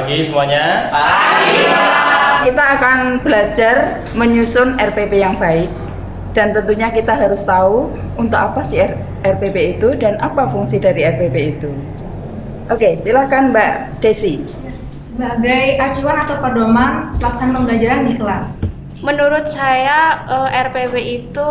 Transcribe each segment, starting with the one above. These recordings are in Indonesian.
pagi semuanya. Kita akan belajar menyusun RPP yang baik. Dan tentunya kita harus tahu untuk apa sih RPP itu dan apa fungsi dari RPP itu. Oke, silakan Mbak Desi. Sebagai acuan atau pedoman pelaksanaan pembelajaran di kelas. Menurut saya RPP itu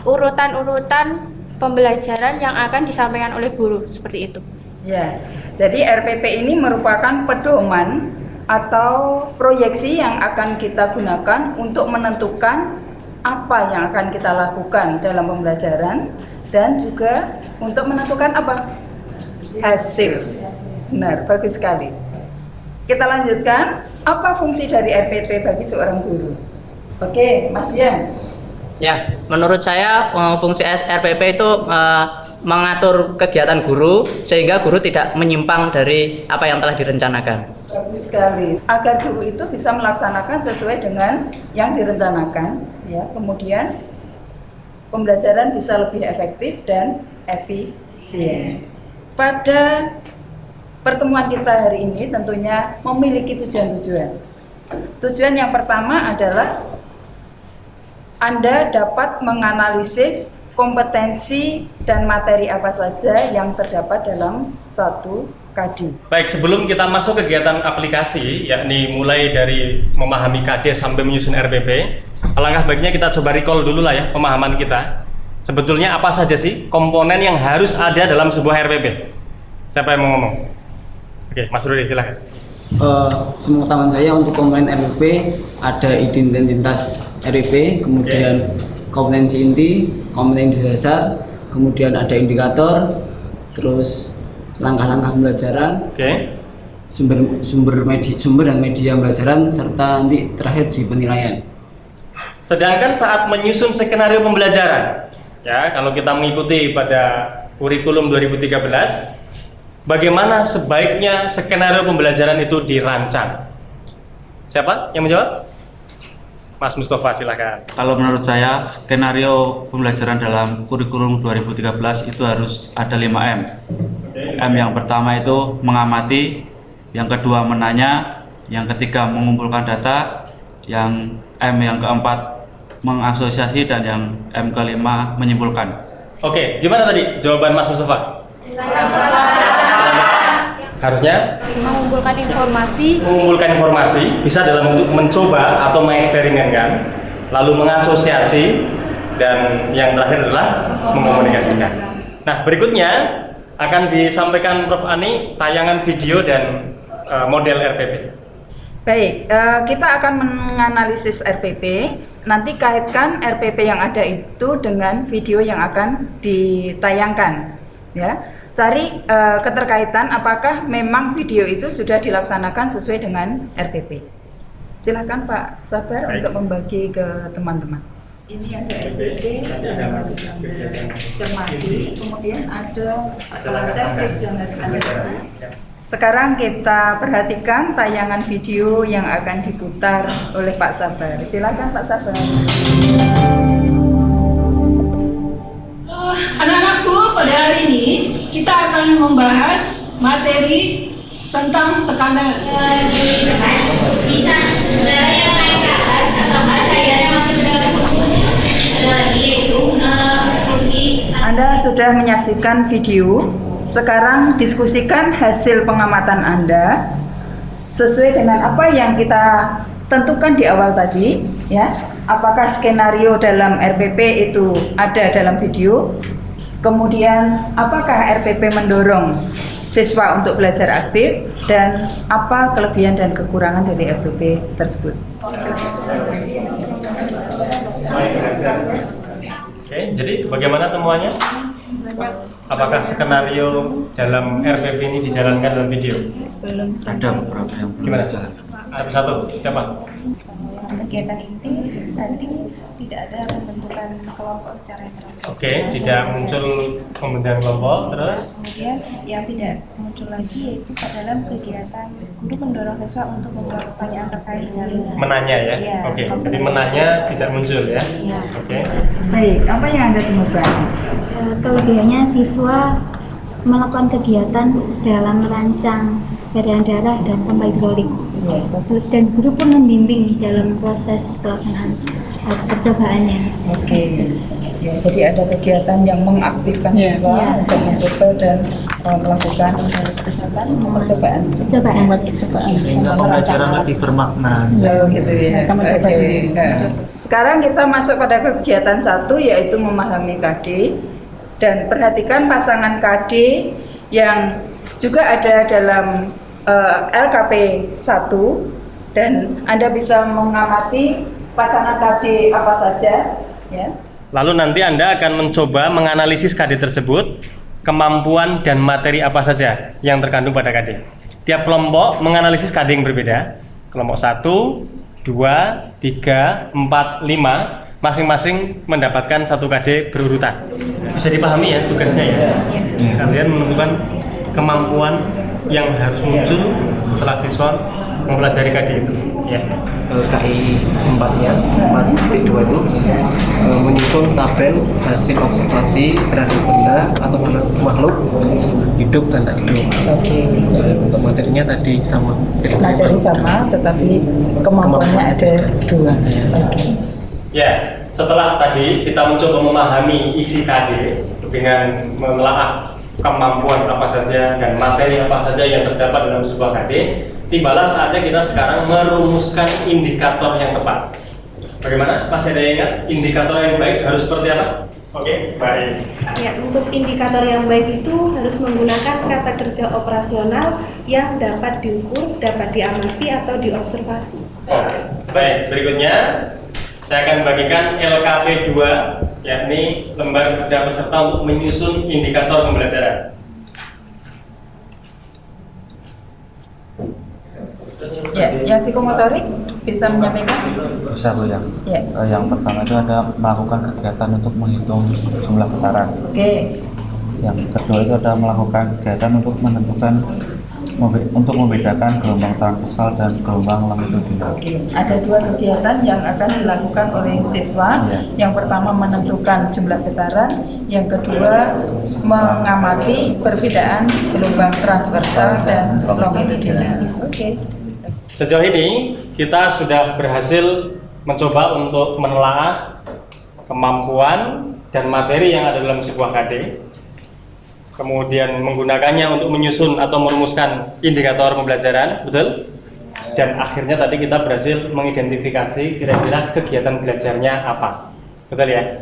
urutan-urutan pembelajaran yang akan disampaikan oleh guru, seperti itu. Ya, jadi RPP ini merupakan pedoman atau proyeksi yang akan kita gunakan untuk menentukan apa yang akan kita lakukan dalam pembelajaran dan juga untuk menentukan apa? Hasil. Benar, bagus sekali. Kita lanjutkan, apa fungsi dari RPP bagi seorang guru? Oke, Mas Dian. Ya, menurut saya fungsi RPP itu mengatur kegiatan guru sehingga guru tidak menyimpang dari apa yang telah direncanakan. Bagus sekali. Agar guru itu bisa melaksanakan sesuai dengan yang direncanakan, ya. Kemudian pembelajaran bisa lebih efektif dan efisien. Pada pertemuan kita hari ini tentunya memiliki tujuan-tujuan. Tujuan yang pertama adalah Anda dapat menganalisis kompetensi dan materi apa saja yang terdapat dalam satu KD. Baik, sebelum kita masuk kegiatan aplikasi, yakni mulai dari memahami KD sampai menyusun RPP, alangkah baiknya kita coba recall dulu lah ya pemahaman kita. Sebetulnya apa saja sih komponen yang harus ada dalam sebuah RPP? Siapa yang mau ngomong? Oke, Mas Rudi silahkan. Sepengetahuan saya untuk komponen RPP ada identitas RPP, kemudian kompetensi inti, kompetensi dasar, kemudian ada indikator, terus langkah-langkah pembelajaran, sumber dan media pembelajaran, serta nanti terakhir di penilaian. Sedangkan saat menyusun skenario pembelajaran, ya kalau kita mengikuti pada kurikulum 2013, bagaimana sebaiknya skenario pembelajaran itu dirancang? Siapa yang menjawab? Mas Mustafa, silakan. Kalau menurut saya, skenario pembelajaran dalam kurikulum 2013 itu harus ada 5M. M yang pertama itu mengamati, yang kedua menanya, yang ketiga mengumpulkan data, yang M yang keempat mengasosiasi, dan yang M kelima menyimpulkan. Oke, gimana tadi jawaban Mas Mustafa? Harusnya mengumpulkan informasi bisa dalam bentuk mencoba atau mengeksperimenkan, lalu mengasosiasi, dan yang terakhir adalah mengkomunikasikan. Nah, berikutnya akan disampaikan Prof. Ani tayangan video dan model RPP. Baik, kita akan menganalisis RPP. Nanti kaitkan RPP yang ada itu dengan video yang akan ditayangkan, ya. Cari keterkaitan apakah memang video itu sudah dilaksanakan sesuai dengan RPP. Silakan Pak Sabar untuk membagi ke teman-teman. Ini ada RPP, ada cermati, kemudian ada checklist yang harus Anda isi. Sekarang kita perhatikan tayangan video yang akan diputar oleh Pak Sabar. Silakan Pak Sabar. Anak-anakku, pada hari ini kita akan membahas materi tentang tekanan. Bisa udara yang naik ke atas atau cahaya yang masuk ke dalam yaitu fungsi. Anda sudah menyaksikan video. Sekarang diskusikan hasil pengamatan Anda sesuai dengan apa yang kita tentukan di awal tadi, ya. Apakah skenario dalam RPP itu ada dalam video? Kemudian apakah RPP mendorong siswa untuk belajar aktif, dan apa kelebihan dan kekurangan dari RPP tersebut? Oke, jadi bagaimana temuannya? Apakah skenario dalam RPP ini dijalankan dalam video? Belum. Ada beberapa yang belum Gimana? dijalankan. Satu-satu, siapa? Kegiatan inti tadi tidak ada pembentukan kelompok secara interaktif. Oke, tidak muncul pembentukan kelompok, terus? Kemudian yang tidak muncul lagi yaitu dalam kegiatan guru mendorong siswa untuk membuat pertanyaan terkait dengan Menanya ya? Iya, Oke, jadi menanya tidak muncul ya? Iya. Oke. Baik, apa yang Anda temukan? Kelebihannya siswa melakukan kegiatan dalam merancang peredaran darah dan pompa hidrolik. Dan guru pun membimbing dalam proses pelaksanaan percobaannya. Oke. Ya, jadi ada kegiatan yang mengaktifkan siswa untuk mencoba dan melakukan percobaan. Sehingga pembelajaran lebih bermakna. Gitu ya. Oke. Sekarang kita masuk pada kegiatan 1 yaitu memahami KD, dan perhatikan pasangan KD yang juga ada dalam LKP 1, dan Anda bisa mengamati pasangan KD apa saja ya. Lalu nanti Anda akan mencoba menganalisis KD tersebut, kemampuan dan materi apa saja yang terkandung pada KD. Tiap kelompok menganalisis KD yang berbeda. Kelompok 1, 2, 3, 4, 5 masing-masing mendapatkan 1 KD berurutan. Bisa dipahami ya tugasnya ya. Kalian menentukan kemampuan yang harus muncul setelah siswa mempelajari KD itu. Ya. KI 4-nya, 4.2 itu menyusun tabel hasil observasi terhadap benda atau makhluk hidup dan tak hidup. Untuk materinya tadi sama. Materi sama, tetapi kemampuannya ada 2. Ya, setelah tadi kita mencoba memahami isi KD dengan menelaah kemampuan apa saja dan materi apa saja yang terdapat dalam sebuah KD, tibalah saatnya kita sekarang merumuskan indikator yang tepat. Bagaimana? Masih ada yang ingat indikator yang baik harus seperti apa? Oke, baik. Ya, untuk indikator yang baik itu harus menggunakan kata kerja operasional yang dapat diukur, dapat diamati atau diobservasi. Oke, baik. Berikutnya saya akan bagikan LKP 2, yakni lembar kerja peserta untuk menyusun indikator pembelajaran. Ya, yang psikomotorik bisa menyampaikan? Bisa Bu ya. Ya. Yang pertama itu ada melakukan kegiatan untuk menghitung jumlah getaran. Oke. Yang kedua itu ada melakukan kegiatan untuk menentukan membedakan gelombang transversal dan gelombang longitudinal. Ada 2 kegiatan yang akan dilakukan oleh siswa. Yang pertama menentukan jumlah getaran, yang kedua mengamati perbedaan gelombang transversal dan longitudinal. Oke. Sejauh ini kita sudah berhasil mencoba untuk menelaah kemampuan dan materi yang ada dalam sebuah KD, kemudian menggunakannya untuk menyusun atau merumuskan indikator pembelajaran, betul? Dan akhirnya tadi kita berhasil mengidentifikasi kira-kira kegiatan belajarnya apa, betul ya?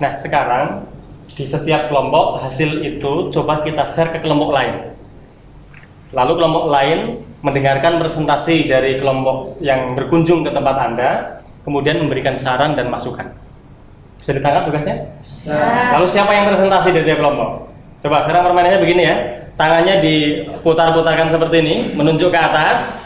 Nah, sekarang di setiap kelompok hasil itu coba kita share ke kelompok lain. Lalu kelompok lain mendengarkan presentasi dari kelompok yang berkunjung ke tempat Anda, kemudian memberikan saran dan masukan. Bisa ditangkap tugasnya? Lalu siapa yang presentasi dari tiap kelompok? Coba sekarang permainannya begini ya, tangannya diputar-putarkan seperti ini, menunjuk ke atas.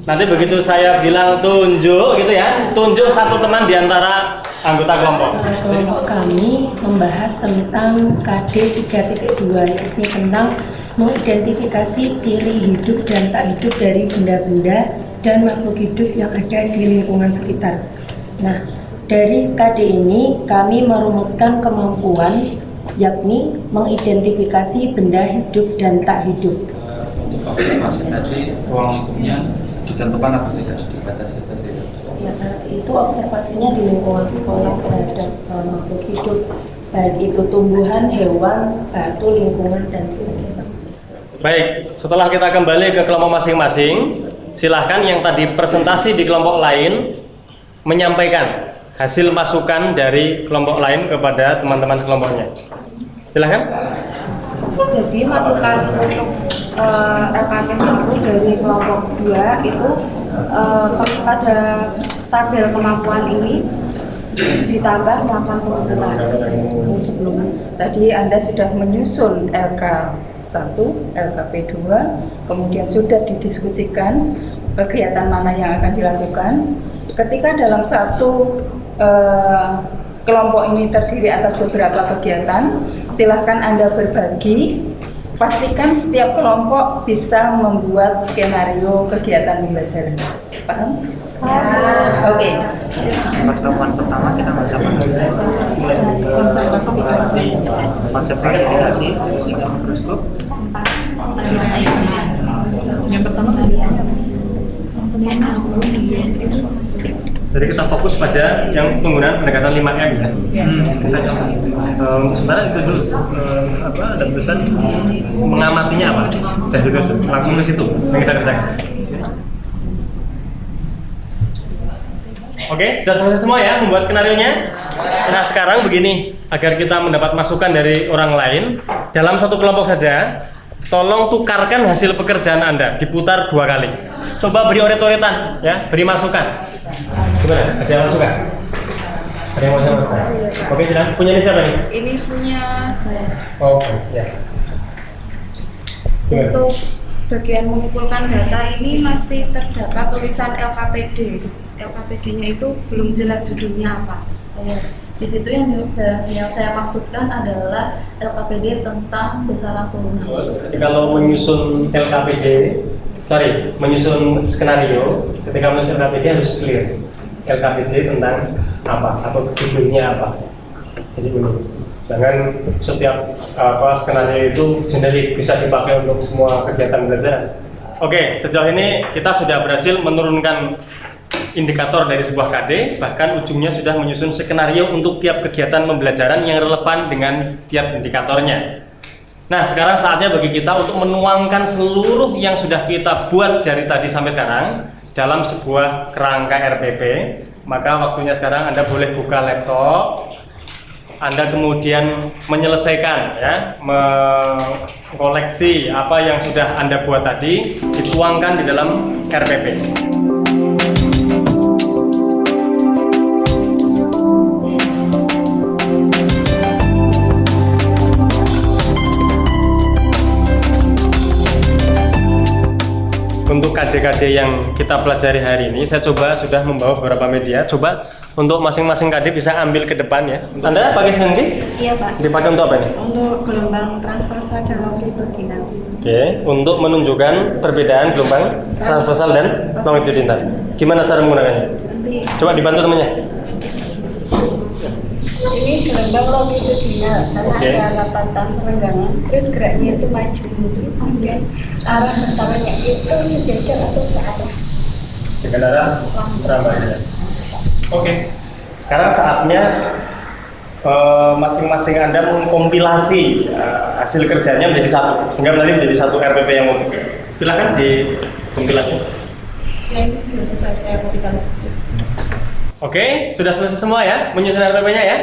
Nanti begitu saya bilang tunjuk gitu ya, tunjuk satu teman di antara anggota kelompok. Kelompok kami membahas tentang KD 3.2, yakni tentang mengidentifikasi ciri hidup dan tak hidup dari benda-benda dan makhluk hidup yang ada di lingkungan sekitar. Nah, dari KD ini kami merumuskan kemampuan yakni mengidentifikasi benda hidup dan tak hidup. Untuk observasi tadi ruang lingkupnya ditentukan atau tidak, dibatasi atau tidak? Ya, itu observasinya di lingkungan sekolah terhadap makhluk hidup, baik itu tumbuhan, hewan, batu, lingkungan, dan sebagainya. Baik, setelah kita kembali ke kelompok masing-masing, silahkan yang tadi presentasi di kelompok lain menyampaikan hasil masukan dari kelompok lain kepada teman-teman kelompoknya. Silahkan. Jadi masukan untuk LKP 1 dari kelompok 2 itu pada tabel kemampuan ini ditambah melakukan pengusutan. Sebelum tadi Anda sudah menyusun LK1, LKP 2, kemudian sudah didiskusikan kegiatan mana yang akan dilakukan. Ketika dalam satu kelompok ini terdiri atas beberapa kegiatan, silahkan Anda berbagi. Pastikan setiap kelompok bisa membuat skenario kegiatan pembelajaran. Paham? Oke. Pertemuan pertama kita nggak sama konsep verifikasi mikroskop. Yang pertama Jadi kita fokus pada yang penggunaan pendekatan 5M ya. Kita coba. Sebenarnya itu dulu ada tulisan mengamatinya apa? Dan itu langsung ke situ yang kita kerjakan. Oke, sudah selesai semua ya membuat skenarionya. Nah sekarang begini, agar kita mendapat masukan dari orang lain dalam satu kelompok saja, tolong tukarkan hasil pekerjaan Anda, diputar 2 kali. Coba beri oret-oretan, ya, beri masukan. Gimana? Ada yang masukan? Ada yang masukan? Oke, silakan. Punya ini siapa nih? Ini punya saya. Oke, ya. Untuk bagian mengumpulkan data ini masih terdapat tulisan LKPD. LKPD-nya itu belum jelas judulnya apa. Di situ yang saya maksudkan adalah LKPD tentang besaran turunan. Jadi kalau menyusun menyusun skenario, ketika menyusun LKPD harus clear. LKPD tentang apa atau judulnya apa. Jadi begini, jangan setiap skenario itu generik bisa dipakai untuk semua kegiatan belajar. Oke, sejauh ini kita sudah berhasil menurunkan indikator dari sebuah KD, bahkan ujungnya sudah menyusun skenario untuk tiap kegiatan pembelajaran yang relevan dengan tiap indikatornya. Nah, sekarang saatnya bagi kita untuk menuangkan seluruh yang sudah kita buat dari tadi sampai sekarang dalam sebuah kerangka RPP. Maka waktunya sekarang Anda boleh buka laptop, Anda kemudian menyelesaikan ya, mengkoleksi apa yang sudah Anda buat tadi, dituangkan di dalam RPP. Untuk KD-KD yang kita pelajari hari ini, saya coba sudah membawa beberapa media. Coba untuk masing-masing KD bisa ambil ke depan ya. Anda pakai sendiri? Iya Pak. Dipakai untuk apa ini? Untuk gelombang transversal dan longitudinal. Oke, untuk menunjukkan perbedaan gelombang transversal dan longitudinal. Gimana cara menggunakannya? Coba dibantu temannya. Ini gelombang longitudinal karena ada 8 tahun perenggangan, terus geraknya itu maju mundur, kemudian arah pertamanya itu sejajar atau searah. Dengan arah seramanya. Oke, sekarang saatnya masing-masing Anda mengkompilasi hasil kerjanya menjadi satu, sehingga nanti menjadi satu RPP yang utuh. Silakan dikompilasi. Ya ini sudah selesai saya kopikan. Oke, sudah selesai semua ya menyusun RPP-nya ya?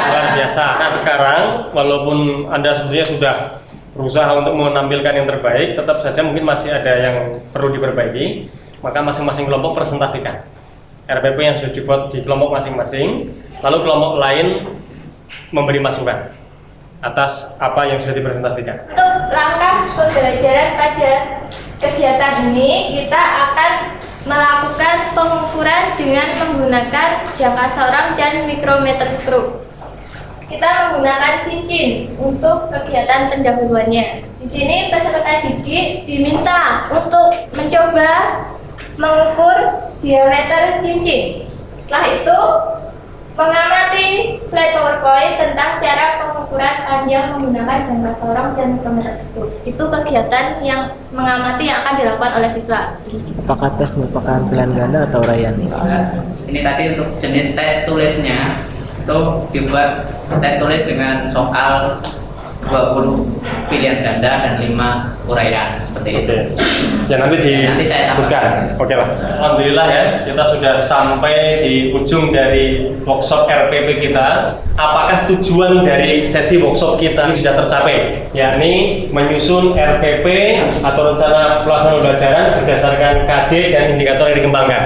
Luar biasa. Nah sekarang walaupun Anda sebetulnya sudah berusaha untuk menampilkan yang terbaik, tetap saja mungkin masih ada yang perlu diperbaiki. Maka masing-masing kelompok presentasikan RPP yang sudah dibuat di kelompok masing-masing, lalu kelompok lain memberi masukan atas apa yang sudah dipresentasikan. Untuk langkah pembelajaran pada kegiatan ini, kita akan melakukan pengukuran dengan menggunakan jangka sorong dan mikrometer skru. Kita menggunakan cincin untuk kegiatan pendahuluannya. Di sini peserta didik diminta untuk mencoba mengukur diameter cincin. Setelah itu, mengamati slide PowerPoint tentang cara pengukuran panjang menggunakan jangka sorong dan mikrometer skru. Itu kegiatan yang mengamati yang akan dilakukan oleh siswa. Apakah tes merupakan pilihan ganda atau uraian? Ini tadi untuk jenis tes tulisnya itu dibuat tes tulis dengan soal 20 pilihan ganda dan 5 uraian seperti itu. Ya nanti saya disebutkan. Oke lah. Alhamdulillah ya, kita sudah sampai di ujung dari workshop RPP kita. Apakah tujuan dari sesi workshop kita ini sudah tercapai? Yakni menyusun RPP atau rencana pelaksanaan pembelajaran berdasarkan KD dan indikator yang dikembangkan.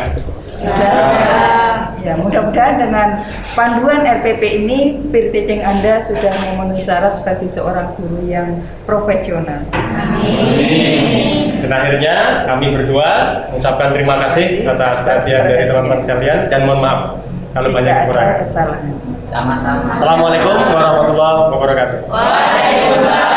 Ya, mudah-mudahan dengan panduan RPP ini peer teaching Anda sudah memenuhi syarat sebagai seorang guru yang profesional. Amin. Dan akhirnya kami berdua mengucapkan terima kasih atas perhatian dari teman-teman sekalian dan mohon maaf kalau banyak kekurangan. Kesalahan. Sama-sama. Assalamualaikum warahmatullahi wabarakatuh. Waalaikumsalam.